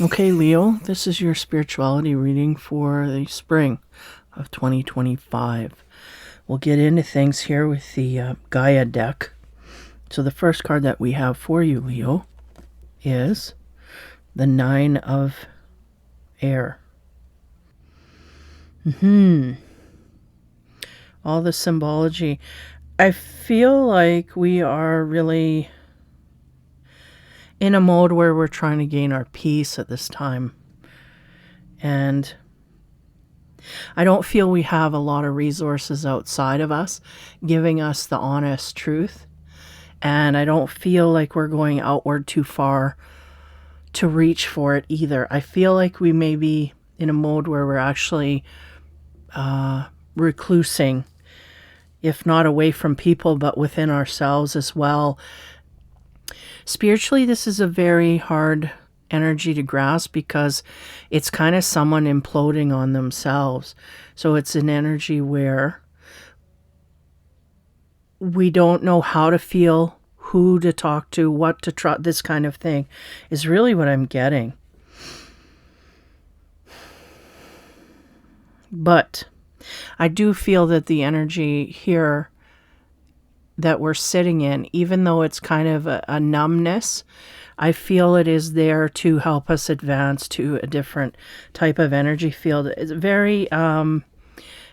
Okay, Leo, this is your spirituality reading for the spring of 2025. We'll get into things here with the Gaia deck. So the first card that we have for you, Leo, is the Nine of Air. All the symbology. I feel like we are really in a mode where we're trying to gain our peace at this time. And I don't feel we have a lot of resources outside of us giving us the honest truth. And I don't feel like we're going outward too far to reach for it either. I feel like we may be in a mode where we're actually reclusing, if not away from people, but within ourselves as well. Spiritually, this is a very hard energy to grasp because it's kind of someone imploding on themselves. So it's an energy where we don't know how to feel, who to talk to, what to try. This kind of thing is really what I'm getting. But I do feel that the energy here that we're sitting in, even though it's kind of a numbness, I feel it is there to help us advance to a different type of energy field. It's very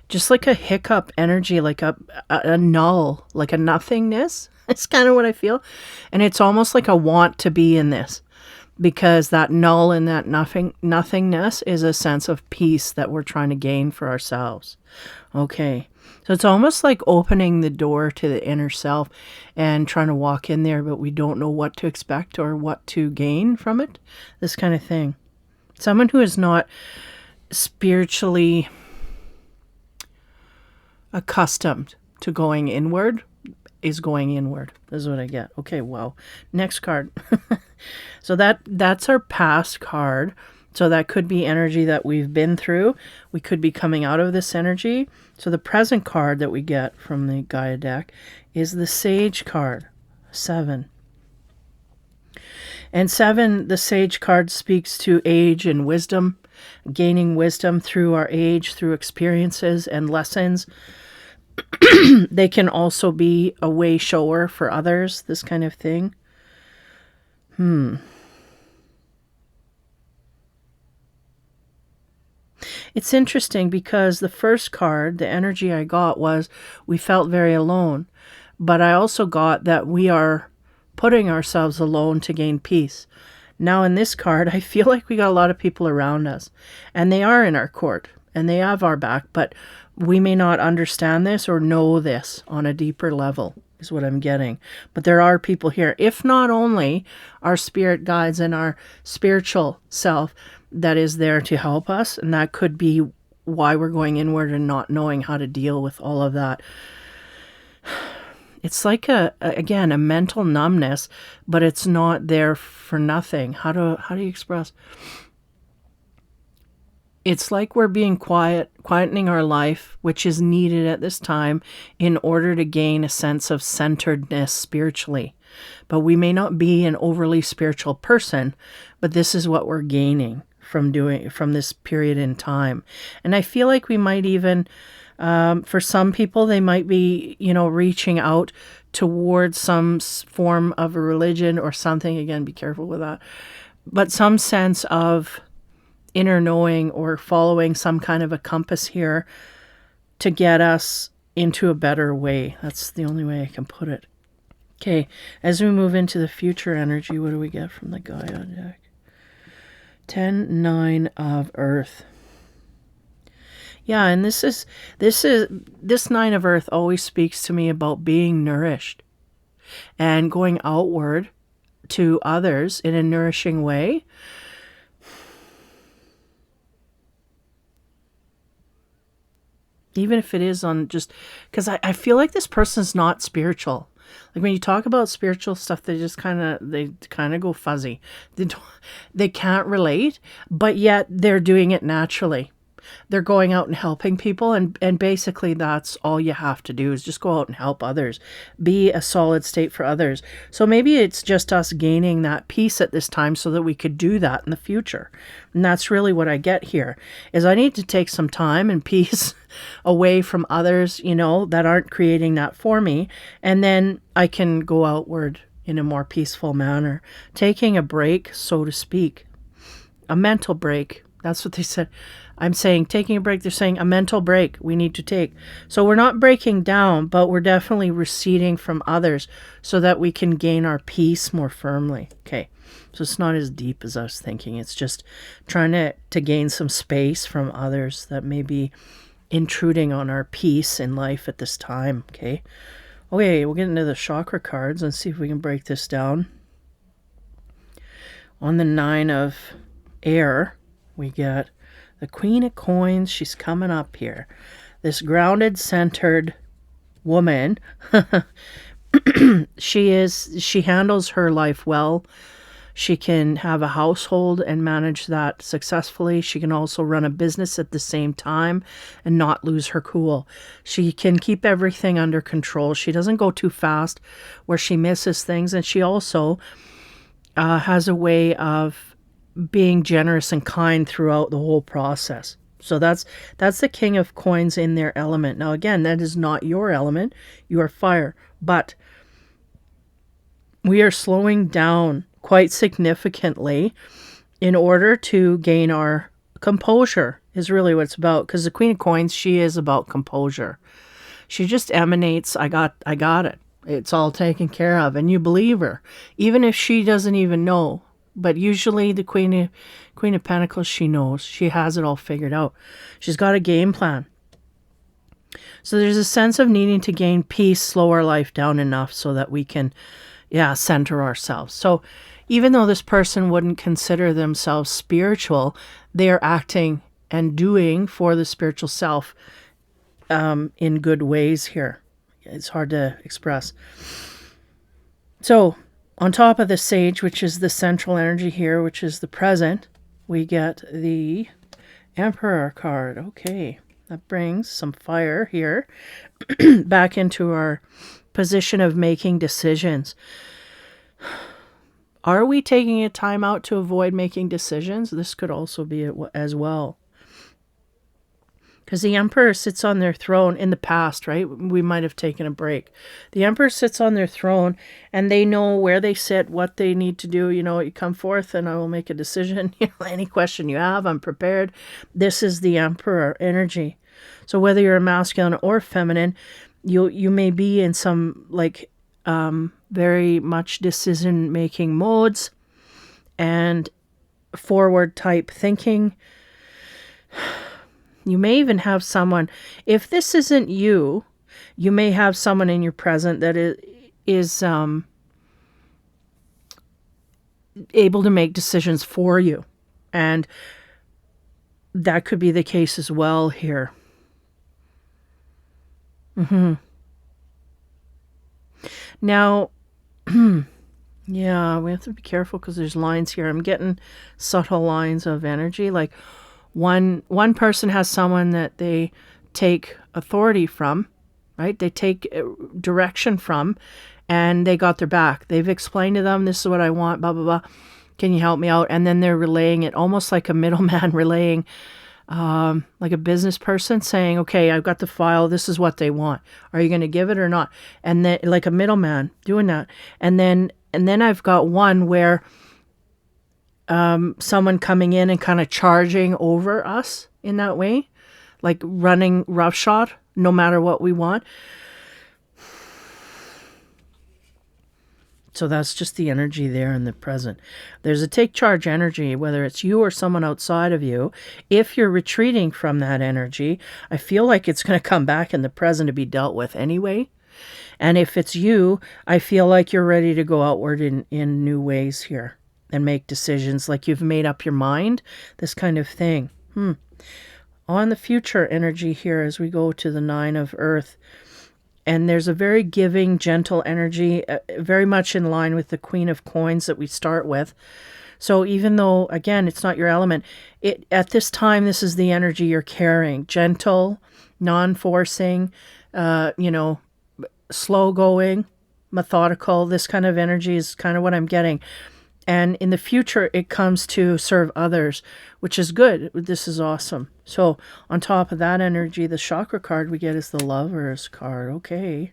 just like a hiccup energy, like a null, like a nothingness. It's kind of what I feel. And it's almost like a want to be in this, because that null and that nothingness is a sense of peace that we're trying to gain for ourselves. Okay. So it's almost like opening the door to the inner self and trying to walk in there, but we don't know what to expect or what to gain from it. This kind of thing. Someone who is not spiritually accustomed to going inward is going inward. This is what I get. Okay, well, next card. So that's our past card. So that could be energy that we've been through. We could be coming out of this energy. So the present card that we get from the Gaia deck is the Sage card, 7. And 7, the Sage card speaks to age and wisdom, gaining wisdom through our age, through experiences and lessons. They can also be a way shower for others, this kind of thing. It's interesting because the first card, the energy I got was we felt very alone. But I also got that we are putting ourselves alone to gain peace. Now in this card, I feel like we got a lot of people around us. And they are in our court. And they have our back. But we may not understand this or know this on a deeper level, is what I'm getting. But there are people here. If not only our spirit guides and our spiritual self, that is there to help us, and that could be why we're going inward and not knowing how to deal with all of that. It's like again a mental numbness, but it's not there for nothing. How do you express? It's like we're being quietening our life, which is needed at this time in order to gain a sense of centeredness spiritually. But we may not be an overly spiritual person, but this is what we're gaining from this period in time. And I feel like we might even, for some people, they might be, reaching out towards some form of a religion or something. Again, be careful with that. But some sense of inner knowing or following some kind of a compass here to get us into a better way. That's the only way I can put it. Okay, as we move into the future energy, what do we get from the Gaia deck? 10, 9 of Earth. Yeah, and this 9 of Earth always speaks to me about being nourished and going outward to others in a nourishing way. Even if it is on just, because I feel like this person's not spiritual. Like when you talk about spiritual stuff, they kind of go fuzzy. They can't relate, but yet they're doing it naturally. they're going out and helping people, and basically that's all you have to do is just go out and help others, be a solid state for others. So maybe it's just us gaining that peace at this time so that we could do that in the future. And that's really what I get here is I need to take some time and peace away from others, you know, that aren't creating that for me, and then I can go outward in a more peaceful manner, taking a break, so to speak, a mental break. That's what they said. I'm saying taking a break. They're saying a mental break we need to take. So we're not breaking down, but we're definitely receding from others so that we can gain our peace more firmly. Okay. So it's not as deep as I was thinking. It's just trying to gain some space from others that may be intruding on our peace in life at this time. Okay. Okay, we'll get into the chakra cards and see if we can break this down. On the 9 of air, we get the Queen of Coins. She's coming up here. This grounded, centered woman. She handles her life well. She can have a household and manage that successfully. She can also run a business at the same time and not lose her cool. She can keep everything under control. She doesn't go too fast where she misses things. And she also has a way of being generous and kind throughout the whole process. So that's the King of Coins in their element. Now, again, that is not your element. You are fire. But we are slowing down quite significantly in order to gain our composure is really what it's about. Because the Queen of Coins, she is about composure. She just emanates, I got it. It's all taken care of. And you believe her, even if she doesn't even know. But usually the Queen of Pentacles, she knows. She has it all figured out. She's got a game plan. So there's a sense of needing to gain peace, slow our life down enough so that we can, center ourselves. So even though this person wouldn't consider themselves spiritual, they are acting and doing for the spiritual self in good ways here. It's hard to express. So on top of the Sage, which is the central energy here, which is the present, we get the Emperor card. Okay, that brings some fire here back into our position of making decisions. Are we taking a time out to avoid making decisions? This could also be it as well. Because the Emperor sits on their throne in the past, right? We might have taken a break. The Emperor sits on their throne and they know where they sit, what they need to do. You know, you come forth and I will make a decision. You know, any question you have, I'm prepared. This is the Emperor energy. So whether you're a masculine or feminine, you may be in some very much decision-making modes and forward type thinking. You may even have someone, if this isn't you, you may have someone in your present that is able to make decisions for you. And that could be the case as well here. Now, yeah, we have to be careful because there's lines here. I'm getting subtle lines of energy. Like one person has someone that they take authority from, right? They take direction from, and they got their back. They've explained to them, this is what I want, blah, blah, blah. Can you help me out? And then they're relaying it almost like a middleman relaying, like a business person saying, okay, I've got the file. This is what they want. Are you going to give it or not? And then like a middleman doing that. And then I've got one where someone coming in and kind of charging over us in that way, like running roughshod, no matter what we want. So that's just the energy there in the present. There's a take charge energy, whether it's you or someone outside of you. If you're retreating from that energy, I feel like it's going to come back in the present to be dealt with anyway. And if it's you, I feel like you're ready to go outward in new ways here and make decisions like you've made up your mind, this kind of thing. On the future energy here as we go to the 9 of Earth. And there's a very giving, gentle energy, very much in line with the Queen of Coins that we start with. So even though, again, it's not your element, at this time, this is the energy you're carrying. Gentle, non-forcing, slow going, methodical. This kind of energy is kind of what I'm getting. And in the future, it comes to serve others, which is good. This is awesome. So on top of that energy, the chakra card we get is the Lovers card. Okay.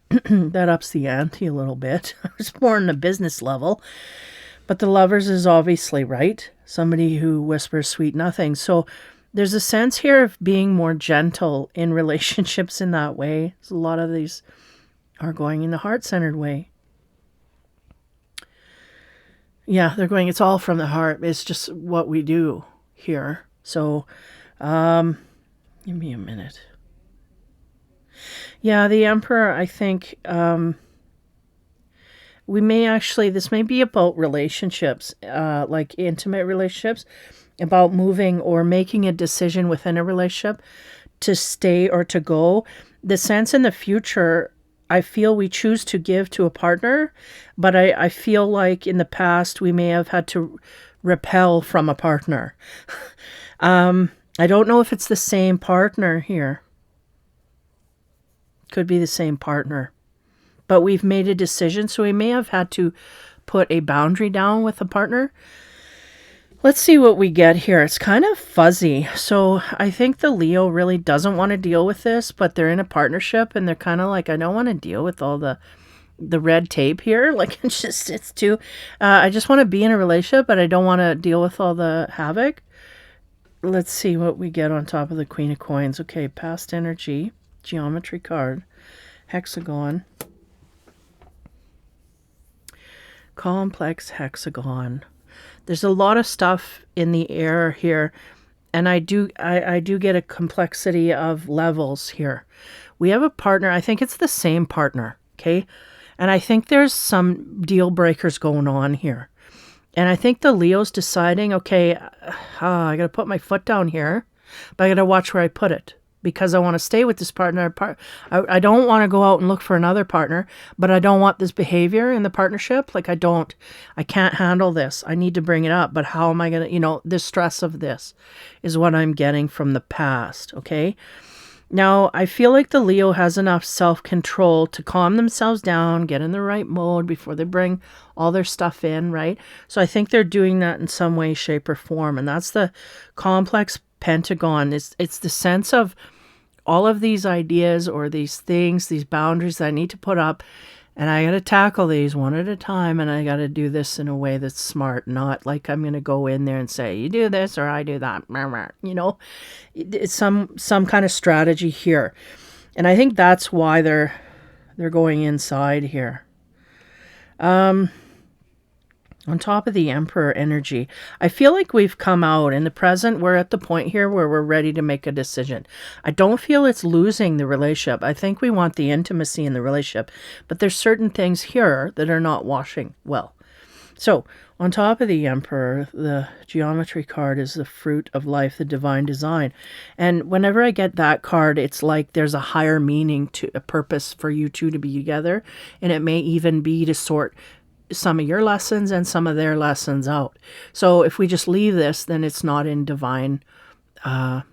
That ups the ante a little bit. It's more on the business level. But the Lovers is obviously, right? Somebody who whispers sweet nothing. So there's a sense here of being more gentle in relationships in that way. So a lot of these are going in the heart-centered way. Yeah, they're going, it's all from the heart. It's just what we do here. So, give me a minute. Yeah, the Emperor, I think, we may actually, this may be about relationships, like intimate relationships, about moving or making a decision within a relationship to stay or to go. The sense in the future, I feel we choose to give to a partner, but I feel like in the past we may have had to repel from a partner. I don't know if it's the same partner here. Could be the same partner. But we've made a decision, so we may have had to put a boundary down with a partner. Let's see what we get here. It's kind of fuzzy. So I think the Leo really doesn't want to deal with this, but they're in a partnership and they're kind of like, I don't want to deal with all the red tape here. Like it's too, I just want to be in a relationship, but I don't want to deal with all the havoc. Let's see what we get on top of the Queen of Coins. Okay, past energy, geometry card, hexagon, complex hexagon. There's a lot of stuff in the air here, and I do get a complexity of levels here. We have a partner. I think it's the same partner, okay? And I think there's some deal breakers going on here. And I think the Leo's deciding, okay, I got to put my foot down here, but I got to watch where I put it. Because I want to stay with this partner. I don't want to go out and look for another partner, but I don't want this behavior in the partnership. Like I can't handle this. I need to bring it up, but how am I going to, the stress of this is what I'm getting from the past. Okay. Now I feel like the Leo has enough self-control to calm themselves down, get in the right mode before they bring all their stuff in. Right. So I think they're doing that in some way, shape or form. And that's the complex pentagon. It's the sense of all of these ideas or these things, these boundaries that I need to put up, and I got to tackle these one at a time, and I got to do this in a way that's smart, not like I'm going to go in there and say, you do this or I do that. It's some kind of strategy here. And I think that's why they're going inside here. On top of the Emperor energy, I feel like we've come out in the present. We're at the point here where we're ready to make a decision. I don't feel it's losing the relationship. I think we want the intimacy in the relationship, but there's certain things here that are not washing well. So on top of the Emperor, the geometry card is the fruit of life, the divine design. And whenever I get that card, it's like there's a higher meaning to a purpose for you two to be together. And it may even be to sort some of your lessons and some of their lessons out. So if we just leave this, then it's not in divine, how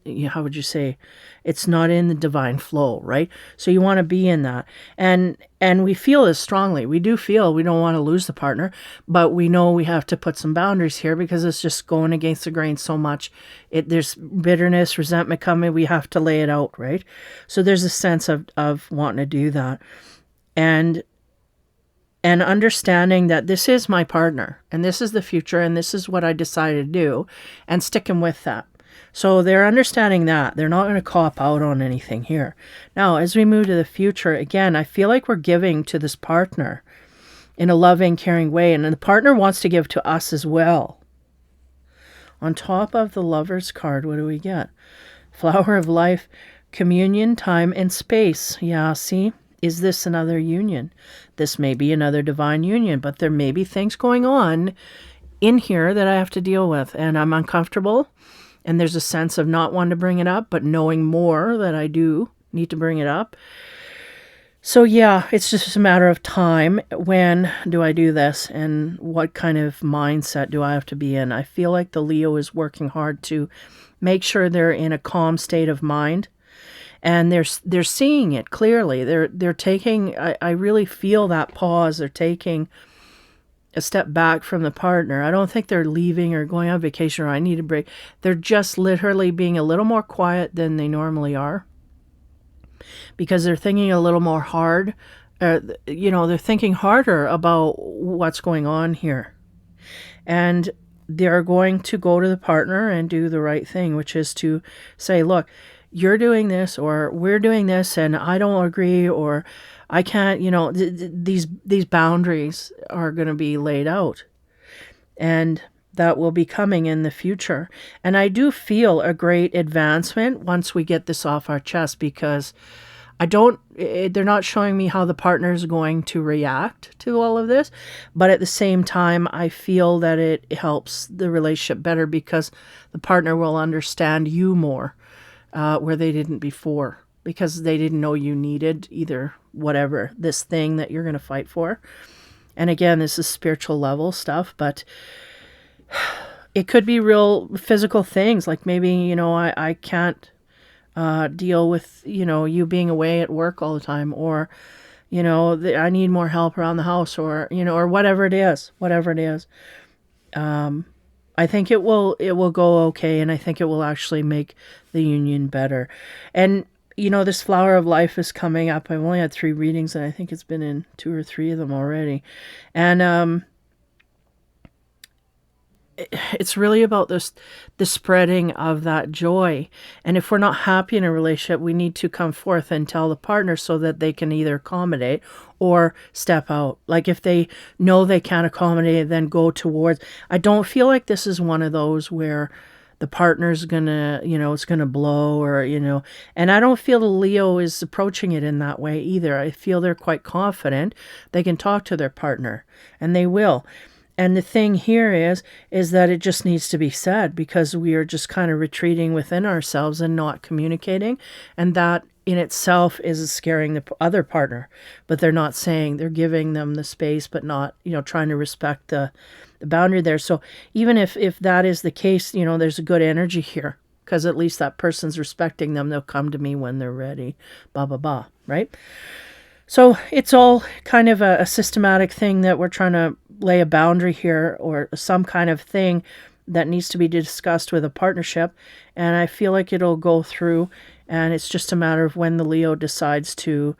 would you say? It's not in the divine flow, right? So you want to be in that. And we feel this strongly. We do feel we don't want to lose the partner, but we know we have to put some boundaries here because it's just going against the grain so much. There's bitterness, resentment coming. We have to lay it out, right? So there's a sense of wanting to do that. And understanding that this is my partner and this is the future and this is what I decided to do and sticking with that. So they're understanding that. They're not going to cop out on anything here. Now, as we move to the future, again, I feel like we're giving to this partner in a loving, caring way. And the partner wants to give to us as well. On top of the Lover's card, what do we get? Flower of life, communion, time, and space. Yeah, see? Is this another union? This may be another divine union, but there may be things going on in here that I have to deal with, and I'm uncomfortable, and there's a sense of not wanting to bring it up, but knowing more that I do need to bring it up. So yeah, it's just a matter of time. When do I do this, and what kind of mindset do I have to be in? I feel like the Leo is working hard to make sure they're in a calm state of mind, and they're seeing it clearly. They're taking. I really feel that pause. They're taking a step back from the partner. I don't think they're leaving or going on vacation or I need a break. They're just literally being a little more quiet than they normally are, because they're thinking a little more hard. They're thinking harder about what's going on here. And they're going to go to the partner and do the right thing, which is to say, look, you're doing this or we're doing this and I don't agree, or I can't, these boundaries are going to be laid out. And that will be coming in the future. And I do feel a great advancement once we get this off our chest, because they're not showing me how the partner is going to react to all of this. But at the same time, I feel that it helps the relationship better because the partner will understand you more, where they didn't before, because they didn't know you needed either whatever, this thing that you're going to fight for. And again, this is spiritual level stuff, but it could be real physical things. Like maybe, I can't deal with, you being away at work all the time, or, I need more help around the house, or, or whatever it is, I think it will go okay. And I think it will actually make the union better. And, this flower of life is coming up. I've only had 3 readings and I think it's been in 2 or 3 of them already. And, it's really about the spreading of that joy. And if we're not happy in a relationship, we need to come forth and tell the partner so that they can either accommodate or step out. Like if they know they can't accommodate, then go towards. I don't feel like this is one of those where the partner's gonna, it's gonna blow, or, and I don't feel the Leo is approaching it in that way either. I feel they're quite confident they can talk to their partner, and they will. And the thing here is that it just needs to be said, because we are just kind of retreating within ourselves and not communicating. And that in itself is scaring the other partner, but they're not saying, they're giving them the space, but not, trying to respect the boundary there. So even if that is the case, there's a good energy here, because at least that person's respecting them. They'll come to me when they're ready, blah, blah, blah, right? So it's all kind of a systematic thing that we're trying to lay a boundary here, or some kind of thing that needs to be discussed with a partnership. And I feel like it'll go through, and it's just a matter of when the Leo decides to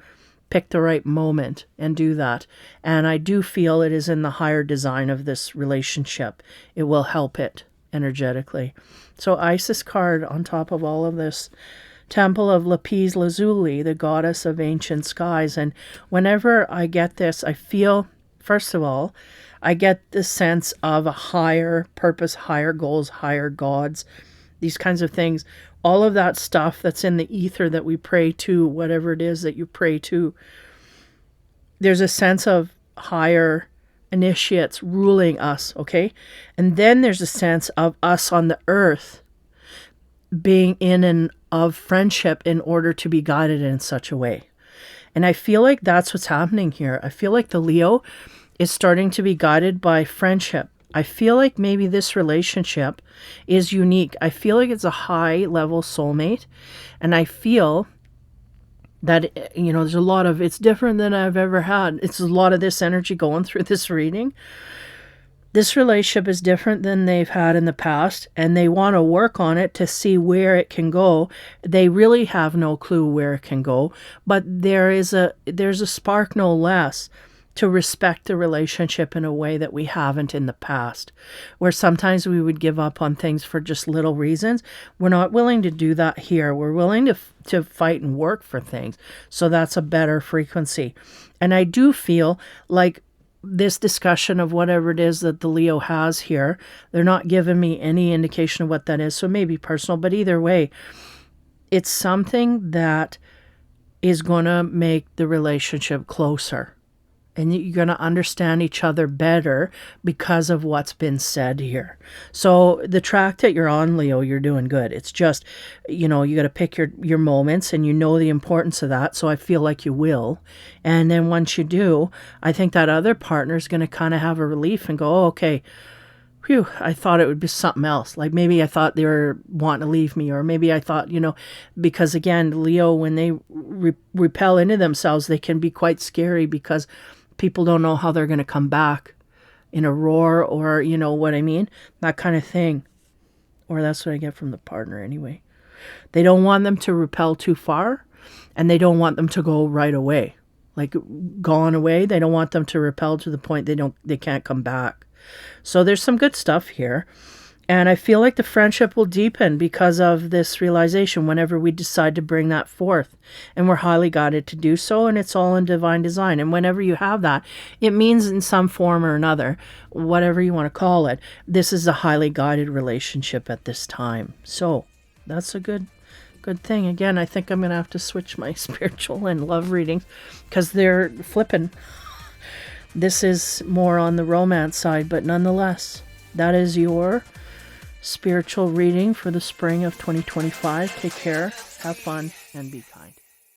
pick the right moment and do that. And I do feel it is in the higher design of this relationship. It will help it energetically. So Isis card on top of all of this. Temple of Lapis Lazuli, the goddess of ancient skies. And whenever I get this, I feel, first of all, I get the sense of a higher purpose, higher goals, higher gods, these kinds of things. All of that stuff that's in the ether that we pray to, whatever it is that you pray to, there's a sense of higher initiates ruling us, okay? And then there's a sense of us on the earth being in and of friendship in order to be guided in such a way. And I feel like that's what's happening here. I feel like the Leo is starting to be guided by friendship. I feel like maybe this relationship is unique. I feel like it's a high level soulmate. And I feel that, there's a lot of, it's different than I've ever had. It's a lot of this energy going through this reading. This relationship is different than they've had in the past, and they want to work on it to see where it can go. They really have no clue where it can go, but there's a spark, no less, to respect the relationship in a way that we haven't in the past, where sometimes we would give up on things for just little reasons. We're not willing to do that here. We're willing to fight and work for things. So that's a better frequency. And I do feel like this discussion of whatever it is that the Leo has here, they're not giving me any indication of what that is. So it may be personal, but either way, it's something that is going to make the relationship closer. And you're going to understand each other better because of what's been said here. So the track that you're on, Leo, you're doing good. It's just, you got to pick your moments, and you know the importance of that. So I feel like you will. And then once you do, I think that other partner is going to kind of have a relief and go, oh, okay, phew, I thought it would be something else. Like maybe I thought they were wanting to leave me, or maybe I thought, because again, Leo, when they repel into themselves, they can be quite scary because people don't know how they're going to come back in a roar, or, you know what I mean? That kind of thing. Or that's what I get from the partner anyway. They don't want them to repel too far, and they don't want them to go right away. Like gone away. They don't want them to repel to the point they can't come back. So there's some good stuff here. And I feel like the friendship will deepen because of this realization whenever we decide to bring that forth. And we're highly guided to do so, and it's all in divine design. And whenever you have that, it means in some form or another, whatever you want to call it, this is a highly guided relationship at this time. So that's a good thing. Again, I think I'm going to have to switch my spiritual and love readings because they're flipping. This is more on the romance side, but nonetheless, that is your spiritual reading for the spring of 2025. Take care, have fun, and be kind.